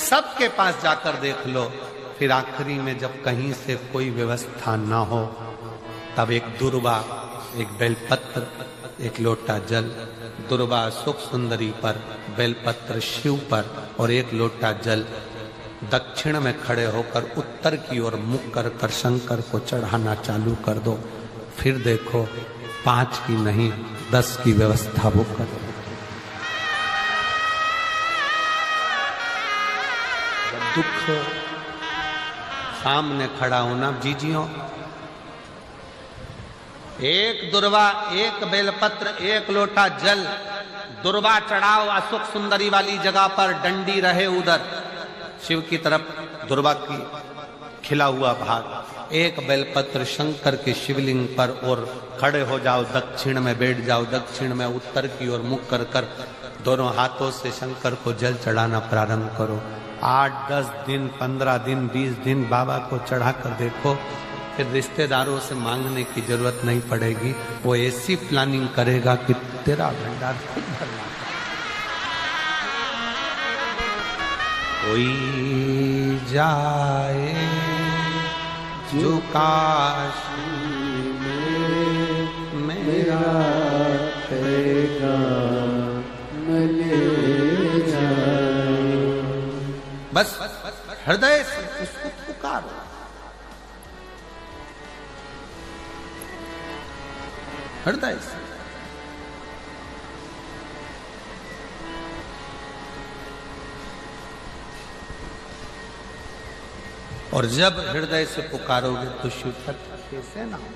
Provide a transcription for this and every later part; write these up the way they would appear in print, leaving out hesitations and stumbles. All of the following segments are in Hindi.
सबके पास जाकर देख लो। फिर आखिरी में जब कहीं से कोई व्यवस्था ना हो, तब एक दुर्वा, एक बेलपत्र, एक लोटा जल, दुर्वा सुख सुंदरी पर, बेलपत्र शिव पर और एक लोटा जल दक्षिण में खड़े होकर उत्तर की ओर मुख कर शंकर को चढ़ाना चालू कर दो। फिर देखो 5 की नहीं 10 की व्यवस्था वो कर दो। दुख सामने खड़ा होना जीजियो, एक दुर्वा, एक बेलपत्र, एक लोटा जल, दुर्वा चढ़ाओ असुख सुंदरी वाली जगह पर, डंडी रहे उधर शिव की तरफ, दुर्वा की खिला हुआ भाग, एक बेलपत्र शंकर के शिवलिंग पर और खड़े हो जाओ, दक्षिण में बैठ जाओ, दक्षिण में उत्तर की ओर मुख कर दोनों हाथों से शंकर को जल चढ़ाना प्रारंभ करो। 8, 10 दिन, 15 दिन, 20 दिन बाबा को चढ़ा कर देखो, फिर रिश्तेदारों से मांगने की जरूरत नहीं पड़ेगी। वो ऐसी प्लानिंग करेगा कि तेरा भंडार खुद भरना। कोई जाए जो काशी में मेरा बस हृदय से उसको पुकारो। हृदय से और जब हृदय से पुकारोगे तो शिव तत्व कैसे ना हो।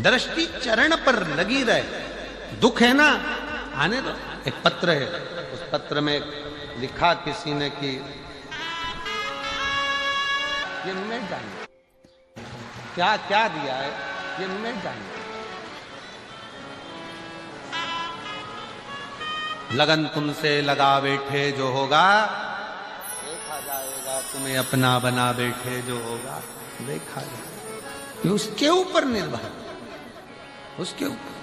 दृष्टि चरण पर लगी रहे। दुख है ना, आने दो। एक पत्र है, उस पत्र में लिखा किसी ने कि ये मैं जानू क्या क्या दिया है, ये मैं जानू। लगन तुमसे लगा बैठे जो होगा देखा जाएगा, तुम्हें अपना बना बैठे जो होगा देखा जाएगा। ये उसके ऊपर निर्भर, उसके ऊपर।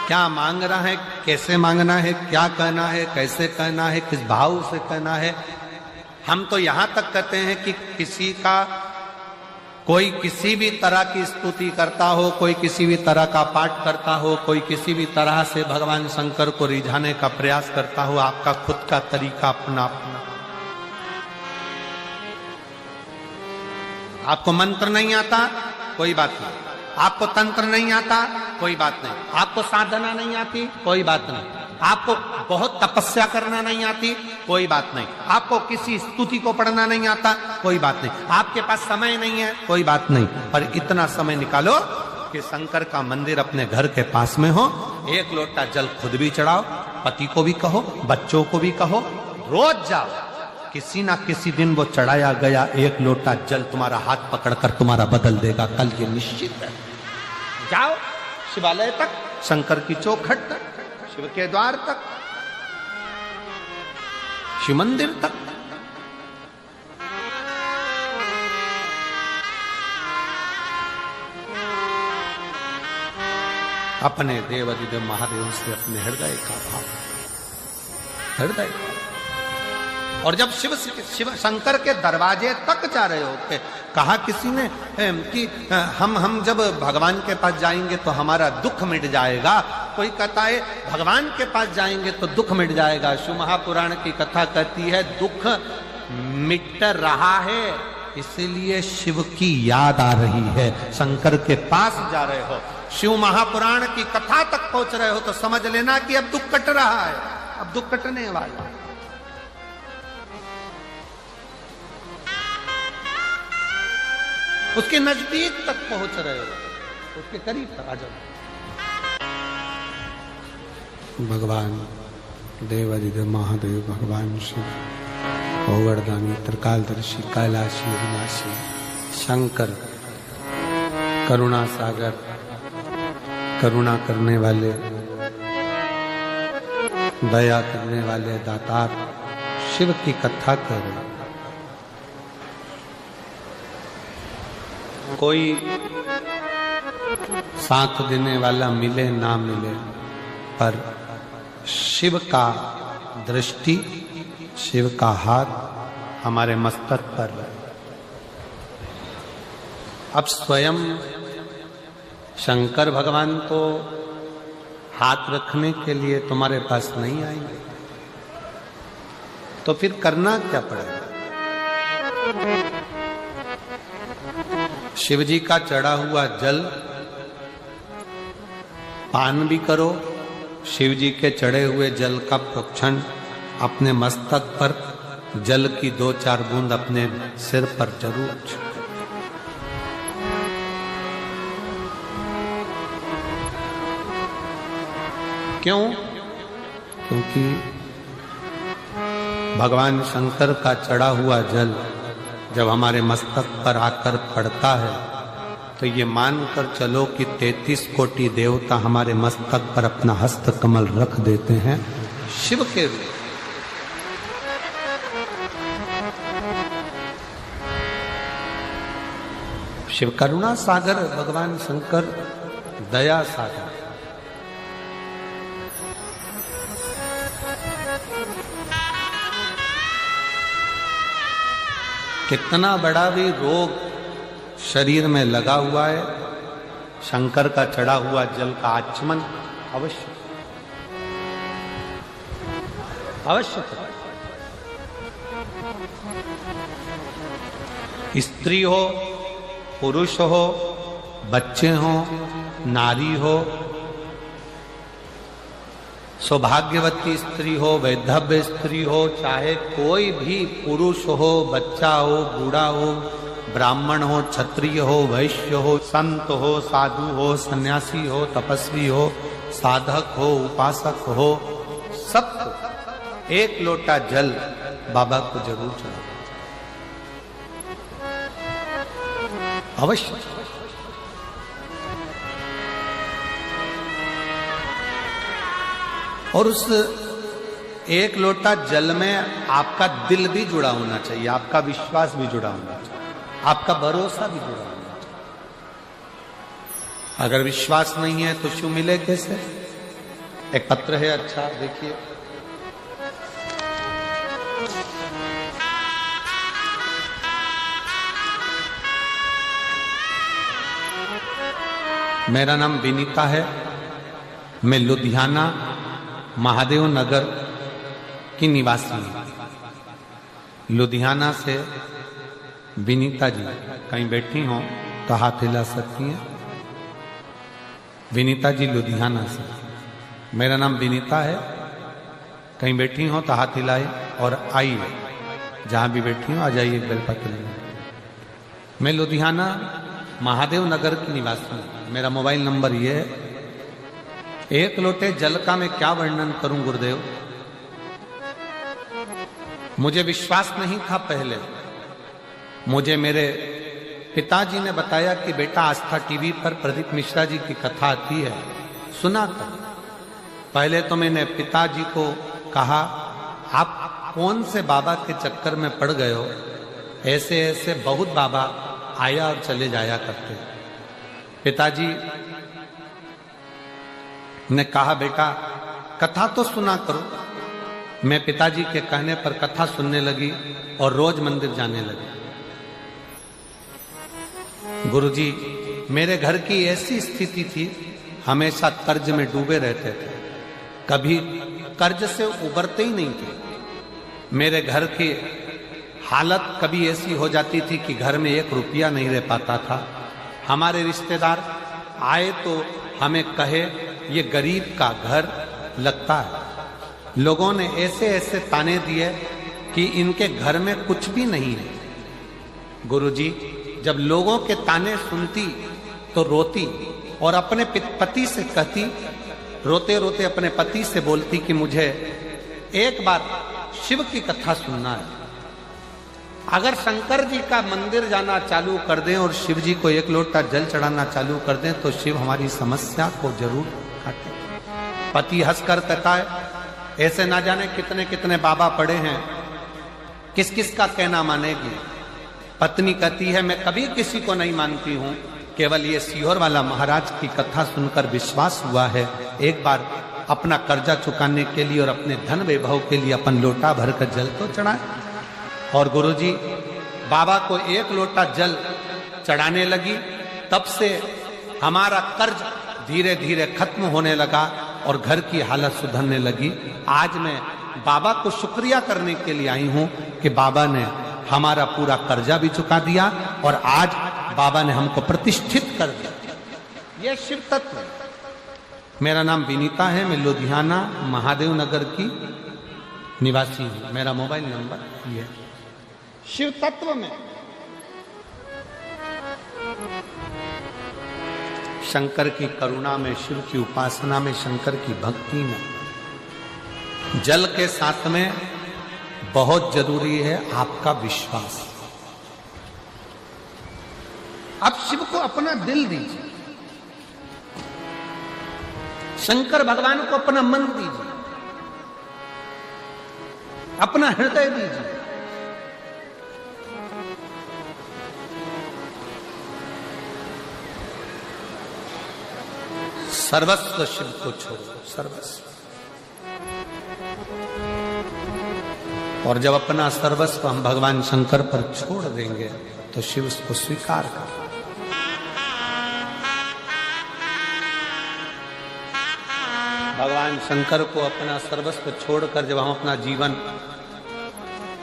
क्या मांग रहा है, कैसे मांगना है, क्या कहना है, कैसे कहना है, किस भाव से कहना है। हम तो यहां तक कहते हैं कि किसी का कोई किसी भी तरह की स्तुति करता हो, कोई किसी भी तरह का पाठ करता हो, कोई किसी भी तरह से भगवान शंकर को रिझाने का प्रयास करता हो, आपका खुद का तरीका अपना अपना। आपको मंत्र नहीं आता, कोई बात नहीं। आपको तंत्र नहीं आता, कोई बात नहीं। आपको साधना नहीं आती, कोई बात नहीं। आपको बहुत तपस्या करना नहीं आती, कोई बात नहीं। आपको किसी स्तुति को पढ़ना नहीं आता, कोई बात नहीं। आपके पास समय नहीं है, कोई बात नहीं। पर इतना समय निकालो कि शंकर का मंदिर अपने घर के पास में हो। एक लोटा जल खुद भी चढ़ाओ, पति को भी कहो, बच्चों को भी कहो, रोज जाओ। किसी ना किसी दिन वो चढ़ाया गया एक लोटा जल तुम्हारा हाथ पकड़कर तुम्हारा बदल देगा, कल ये निश्चित है। जाओ शिवालय तक, शंकर की चौखट तक, शिव के द्वार तक, शिव मंदिर तक। अपने देवादिदेव महादेव से अपने हृदय का भाव, हृदय। और जब शिव शंकर के दरवाजे तक जा रहे होते, कहा किसी ने कि हम जब भगवान के पास जाएंगे तो हमारा दुख मिट जाएगा। कोई कहता है भगवान के पास जाएंगे तो दुख मिट जाएगा। शिव महापुराण की कथा कहती है दुख मिट रहा है, इसलिए शिव की याद आ रही है। शंकर के पास जा रहे हो, शिव महापुराण की कथा तक पहुंच रहे हो तो समझ लेना कि अब दुख कट रहा है, अब दुख कटने वाला है। उसके नजदीक तक पहुंच रहे हो, उसके करीब तक आ जाओ। भगवान देवादिदेव महादेव, भगवान शिव, भोगरदानी, त्रिकालदर्शी, कैलाशी, विनाशी, शंकर, करुणा सागर, करुणा करने वाले, दया करने वाले दातार शिव की कथा करो। कोई साथ देने वाला मिले ना मिले, पर शिव का दृष्टि, शिव का हाथ हमारे मस्तक पर है। अब स्वयं शंकर भगवान तो हाथ रखने के लिए तुम्हारे पास नहीं आएंगे, तो फिर करना क्या पड़ेगा? शिव जी का चढ़ा हुआ जल पान भी करो, शिव जी के चढ़े हुए जल का प्रोक्षण अपने मस्तक पर, जल की 2-4 बूंद अपने सिर पर जरूर। क्यों? क्योंकि भगवान शंकर का चढ़ा हुआ जल जब हमारे मस्तक पर आकर पड़ता है तो ये मानकर चलो कि 33 कोटि देवता हमारे मस्तक पर अपना हस्त कमल रख देते हैं शिव के रूप। शिव करुणा सागर, भगवान शंकर दया सागर। कितना बड़ा भी रोग शरीर में लगा हुआ है, शंकर का चढ़ा हुआ जल का आचमन अवश्य अवश्य। स्त्री हो, पुरुष हो, बच्चे हो, नारी हो, सौभाग्यवती स्त्री हो, वैधव्य स्त्री हो, चाहे कोई भी पुरुष हो, बच्चा हो, बूढ़ा हो, ब्राह्मण हो, क्षत्रिय हो, वैश्य हो, संत हो, साधु हो, सन्यासी हो, तपस्वी हो, साधक हो, उपासक हो, सबको एक लोटा जल बाबा को जरूर चढ़ाओ अवश्य। और उस एक लोटा जल में आपका दिल भी जुड़ा होना चाहिए, आपका विश्वास भी जुड़ा होना चाहिए, आपका भरोसा भी जुड़ा होना चाहिए। अगर विश्वास नहीं है तो शिव मिले कैसे? एक पत्र है, अच्छा देखिए। मेरा नाम विनीता है, मैं लुधियाना महादेव नगर की निवासी हूँ। लुधियाना से विनीता जी कहीं बैठी हो तो हाथ हिला सकती हैं। विनीता जी लुधियाना से, मेरा नाम विनीता है, कहीं बैठी हो तो हाथ हिलाए और आइए, जहाँ भी बैठी हो आ जाइए, बेलपत्र लेने। मैं लुधियाना महादेव नगर की निवासी हूँ। मेरा मोबाइल नंबर ये है। एक लोटे जल का मैं क्या वर्णन करूं गुरुदेव, मुझे विश्वास नहीं था पहले। मुझे मेरे पिताजी ने बताया कि बेटा आस्था टीवी पर प्रदीप मिश्रा जी की कथा आती है, सुना कर। पहले तो मैंने पिताजी को कहा, आप कौन से बाबा के चक्कर में पड़ गए हो, ऐसे ऐसे बहुत बाबा आया और चले जाया करते। पिताजी ने कहा, बेटा कथा तो सुना करो। मैं पिताजी के कहने पर कथा सुनने लगी और रोज मंदिर जाने लगी। गुरुजी, मेरे घर की ऐसी स्थिति थी, हमेशा कर्ज में डूबे रहते थे, कभी कर्ज से उबरते ही नहीं थे। मेरे घर की हालत कभी ऐसी हो जाती थी कि घर में 1 रुपया नहीं रह पाता था। हमारे रिश्तेदार आए तो हमें कहे, ये गरीब का घर लगता है। लोगों ने ऐसे ऐसे ताने दिए कि इनके घर में कुछ भी नहीं है। गुरुजी, जब लोगों के ताने सुनती तो रोती और अपने पति से कहती, रोते रोते अपने पति से बोलती कि मुझे एक बार शिव की कथा सुनना है। अगर शंकर जी का मंदिर जाना चालू कर दें और शिव जी को 1 लोटा जल चढ़ाना चालू कर दें तो शिव हमारी समस्या को जरूर काटे। पति हंसकर कहता है, ऐसे ना जाने कितने कितने बाबा पड़े हैं, किस किस का कहना मानेगी। पत्नी कहती है, मैं कभी किसी को नहीं मानती हूं, केवल ये सीहोर वाला महाराज की कथा सुनकर विश्वास हुआ है, एक बार अपना कर्जा चुकाने के लिए और अपने धन वैभव के लिए अपन लोटा भरकर जल तो चढ़ाए। और गुरुजी बाबा को एक लोटा जल चढ़ाने लगी, तब से हमारा कर्ज धीरे धीरे खत्म होने लगा और घर की हालत सुधरने लगी। आज मैं बाबा को शुक्रिया करने के लिए आई हूं कि बाबा ने हमारा पूरा कर्जा भी चुका दिया और आज बाबा ने हमको प्रतिष्ठित कर दिया। यह शिव तत्व। मेरा नाम विनीता है, मैं लुधियाना महादेव नगर की निवासी हूं। मेरा मोबाइल नंबर ये। शिव तत्व में शंकर की करुणा में, शिव की उपासना में, शंकर की भक्ति में, जल के साथ में बहुत जरूरी है आपका विश्वास। आप शिव को अपना दिल दीजिए, शंकर भगवान को अपना मन दीजिए, अपना हृदय दीजिए। सर्वस्व शिव को छोड़ो, सर्वस्व। और जब अपना सर्वस्व हम भगवान शंकर पर छोड़ देंगे तो शिव उसको स्वीकार कर। भगवान शंकर को अपना सर्वस्व छोड़कर जब हम अपना जीवन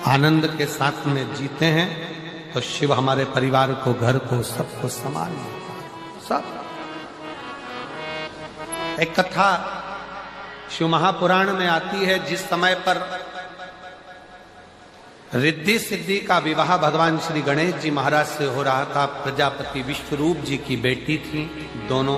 आनंद के साथ में जीते हैं तो शिव हमारे परिवार को, घर को, सबको संभाल लेता है, सब। एक कथा शिव महापुराण में आती है, जिस समय पर रिद्धि सिद्धि का विवाह भगवान श्री गणेश जी महाराज से हो रहा था। प्रजापति विश्वरूप जी की बेटी थी दोनों।